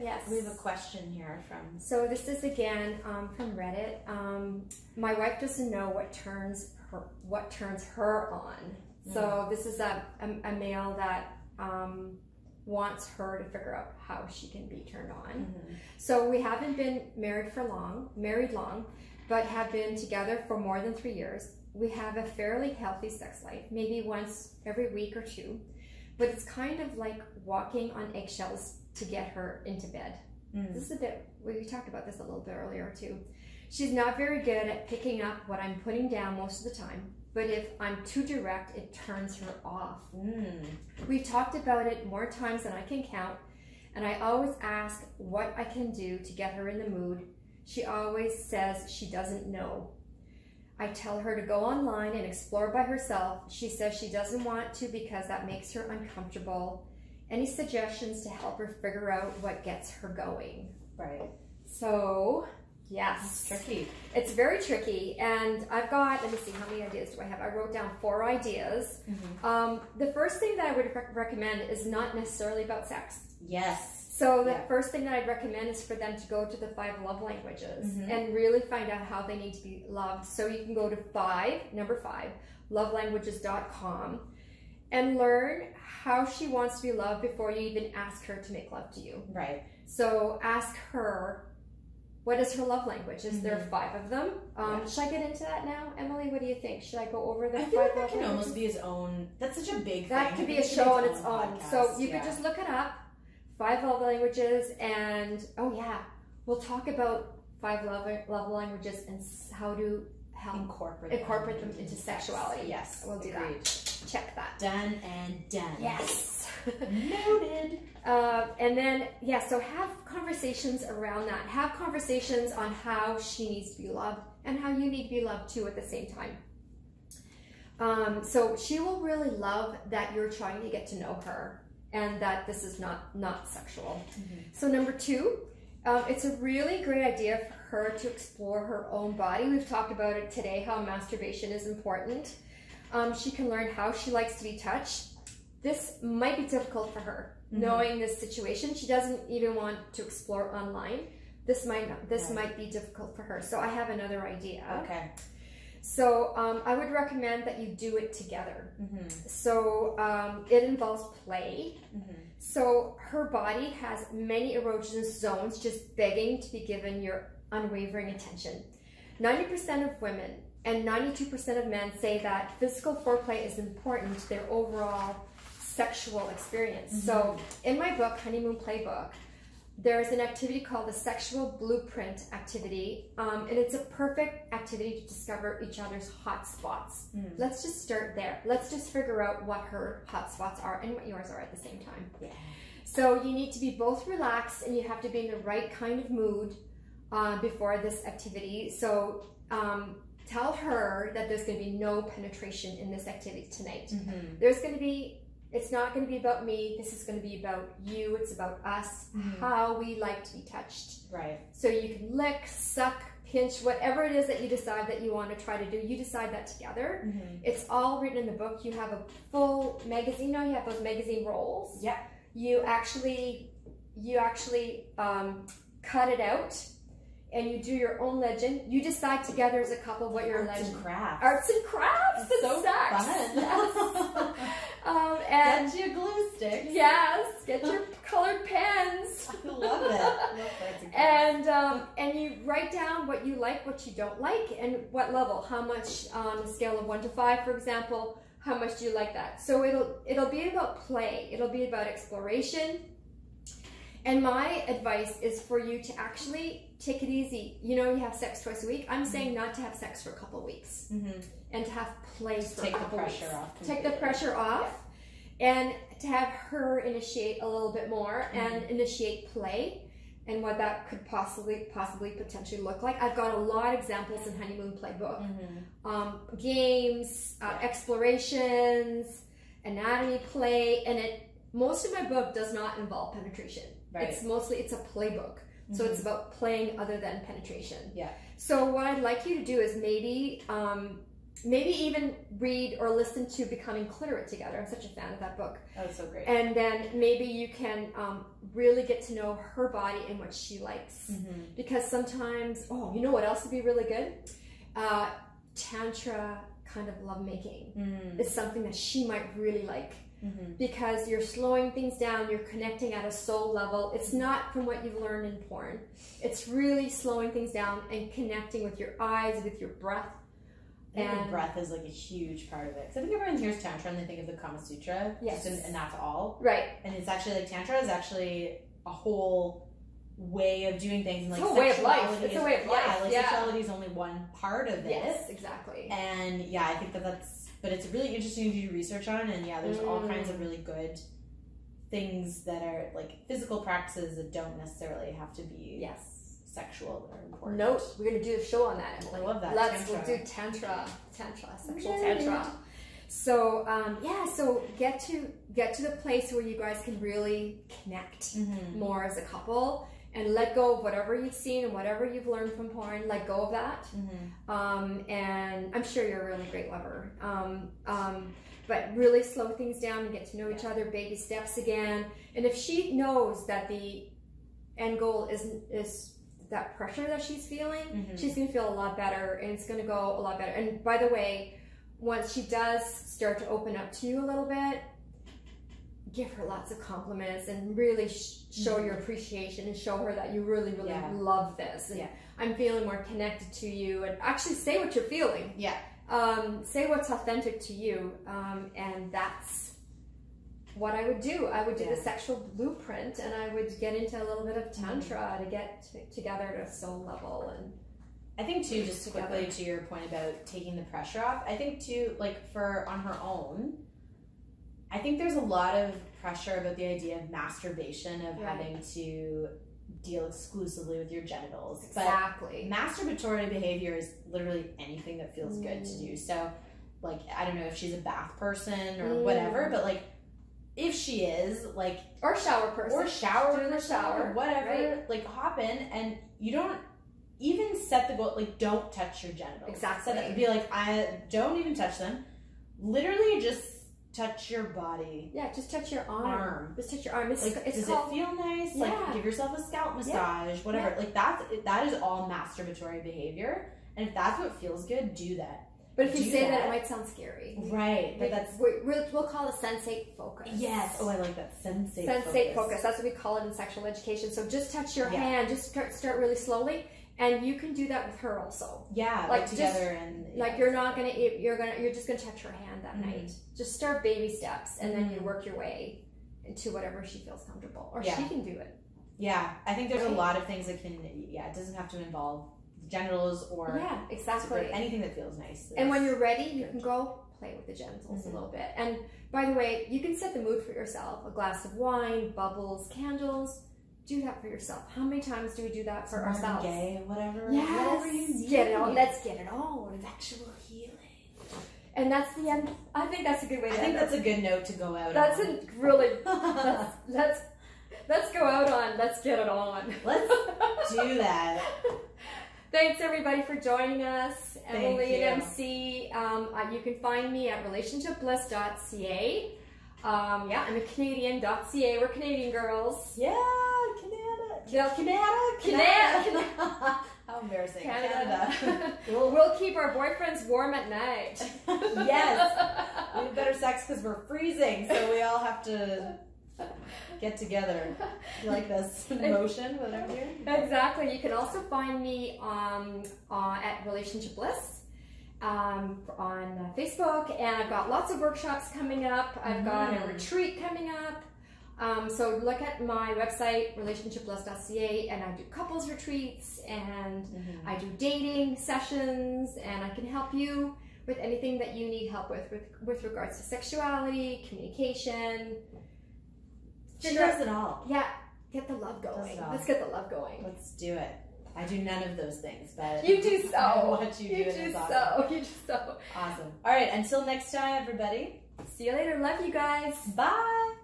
Yes. We have a question here from... So this is again from Reddit. My wife doesn't know what turns her on. So this is a male that wants her to figure out how she can be turned on. So we haven't been married long, but have been together for more than 3 years. We have a fairly healthy sex life, maybe once every week or two, but it's kind of like walking on eggshells to get her into bed. This is a bit, we talked about this a little bit earlier too. She's not very good at picking up what I'm putting down most of the time, but if I'm too direct, it turns her off. We've talked about it more times than I can count, and I always ask what I can do to get her in the mood. She always says she doesn't know. I tell her to go online and explore by herself. She says she doesn't want to because that makes her uncomfortable. Any suggestions to help her figure out what gets her going? Right. So, yes. It's tricky. It's very tricky. And I've got, let me see, how many ideas do I have? I wrote down 4 ideas. The first thing that I would recommend is not necessarily about sex. Yes. So the first thing that I'd recommend is for them to go to the 5 love languages and really find out how they need to be loved. So you can go to number 5, lovelanguages.com, and learn how she wants to be loved before you even ask her to make love to you. Right. So ask her, what is her love language? Is there 5 of them? Should I get into that now? Emily, what do you think? Should I go over the 5 I feel like that love can languages? almost be its own, that's such a big thing. That could be a show on its own. Podcast. So you could just look it up, 5 love languages, and we'll talk about 5 love languages and how to help incorporate them into sexuality. Yes, we'll do that. Check that. Done and done. Yes. Noted. And then, so have conversations around that. Have conversations on how she needs to be loved and how you need to be loved too at the same time. So she will really love that you're trying to get to know her and that this is not sexual. So number 2, it's a really great idea for her to explore her own body. We've talked about it today, how masturbation is important. She can learn how she likes to be touched. This might be difficult for her, knowing this situation. She doesn't even want to explore online. This might be difficult for her. So I have another idea. Okay. So I would recommend that you do it together. So it involves play. So her body has many erogenous zones just begging to be given your unwavering attention. 90% of women and 92% of men say that physical foreplay is important to their overall sexual experience. So in my book, Honeymoon Playbook, there's an activity called the Sexual Blueprint Activity, and it's a perfect activity to discover each other's hot spots. Let's just start there. Let's just figure out what her hot spots are and what yours are at the same time. So you need to be both relaxed and you have to be in the right kind of mood before this activity. So tell her that there's going to be no penetration in this activity tonight. There's going to be, it's not going to be about me. This is going to be about you. It's about us, how we like to be touched. Right. So you can lick, suck, pinch, whatever it is that you decide that you want to try to do. You decide that together. It's all written in the book. You have a full magazine. You know, you have those magazine rolls. Yeah. You actually cut it out. And you do your own legend. You decide together as a couple what your legend. Arts and crafts. Arts and crafts. It's so sex. Fun. Yes. And get your glue sticks. Yes. Get your colored pens. I love it. And you write down what you like, what you don't like, and what level. How much on a scale of 1 to 5, for example. How much do you like that? So it'll be about play. It'll be about exploration. And my advice is for you to actually take it easy. You know, you have sex twice a week. I'm saying not to have sex for a couple of weeks and to have play for a couple of weeks. Take the pressure off and to have her initiate a little bit more and initiate play and what that could possibly potentially look like. I've got a lot of examples in Honeymoon Playbook. Games, explorations, anatomy play, and most of my book does not involve penetration. Right. It's a playbook. So it's about playing other than penetration. Yeah. So what I'd like you to do is maybe maybe even read or listen to Becoming Cliterate together. I'm such a fan of that book. Oh, it's so great. And then maybe you can really get to know her body and what she likes. Because sometimes, oh, you know what else would be really good? Tantra kind of lovemaking is something that she might really like. Because you're slowing things down, you're connecting at a soul level. It's not from what you've learned in porn. It's really slowing things down and connecting with your eyes, with your breath. I think breath is like a huge part of it. Because I think everyone hears Tantra and they think of the Kama Sutra. Yes. And that's all. Right. And it's actually like Tantra is actually a whole way of doing things. And like it's a way of life. It's a way of life. Yeah, like sexuality is only one part of it. Yes, exactly. And yeah, I think but it's really interesting to do research on. And yeah, there's all kinds of really good things that are like physical practices that don't necessarily have to be sexual or important. No, we're gonna do a show on that, Emily. I love that. We'll do tantra, sexual tantra. So so get to the place where you guys can really connect more as a couple and let go of whatever you've seen and whatever you've learned from porn. Let go of that. And I'm sure you're a really great lover. But really slow things down and get to know each other, baby steps again. And if she knows that the end goal is that pressure that she's feeling, she's going to feel a lot better, and it's going to go a lot better. And by the way, once she does start to open up to you a little bit, give her lots of compliments and really show your appreciation and show her that you really, really love this. And I'm feeling more connected to you, and actually say what you're feeling. Say what's authentic to you, and that's what I would do. I would do the sexual blueprint, and I would get into a little bit of tantra to get together at a soul level. And I think too, just quickly to your point about taking the pressure off, I think too, like on her own, I think there's a lot of pressure about the idea of masturbation, of having to deal exclusively with your genitals. Exactly. But masturbatory behavior is literally anything that feels good to do. So, like, I don't know if she's a bath person or whatever, but like, if she is, like, or shower person, or whatever, like, hop in, and you don't even set the goal, like, don't touch your genitals. Exactly. Be like, I don't even touch them. Literally just touch your body. Yeah, just touch your arm. Just touch your arm. It's, like, it's does called, it feel nice? Like, give yourself a scalp massage, whatever. Like, that is all masturbatory behavior. And if that's what feels good, do that. But if you say that, it might sound scary. Right. But we'll call it sensate focus. Yes. Oh, I like that. Sensate focus. That's what we call it in sexual education. So just touch your hand. Just start really slowly. And you can do that with her also. Yeah, like together like you're just gonna touch her hand that night. Just start baby steps, and then you work your way into whatever she feels comfortable, or she can do it. Yeah, I think there's a lot of things that can. Yeah, it doesn't have to involve genitals or anything that feels nice. And when you're ready, you can go play with the genitals a little bit. And by the way, you can set the mood for yourself. A glass of wine, bubbles, candles. Do that for yourself. How many times do we do that for ourselves? Gay, whatever. Yes. Whatever you need. Let's get it on. Sexual healing. And that's the end. I think that's a good way to end. That's a good note to go out that's on. A really, let's go out on. Let's get it on. Let's do that. Thanks everybody for joining us. Emily and MC. You can find me at relationshipbliss.ca. I'm a Canadian.ca. We're Canadian girls. Yeah, Canada. How embarrassing. Canada. We'll keep our boyfriends warm at night. Yes. We have better sex because we're freezing, so we all have to get together. You like this motion that I'm doing? Exactly. You can also find me at Relationship Bliss. On Facebook, and I've got lots of workshops coming up. I've got a retreat coming up. So look at my website, relationshipbliss.ca, and I do couples retreats, and I do dating sessions, and I can help you with anything that you need help with regards to sexuality, communication. She does it all. Yeah, get the love going. Let's get the love going. Let's do it. I do none of those things, but you do so. I watch you do it. You do so. Awesome. All right, until next time, everybody. See you later. Love you guys. Bye.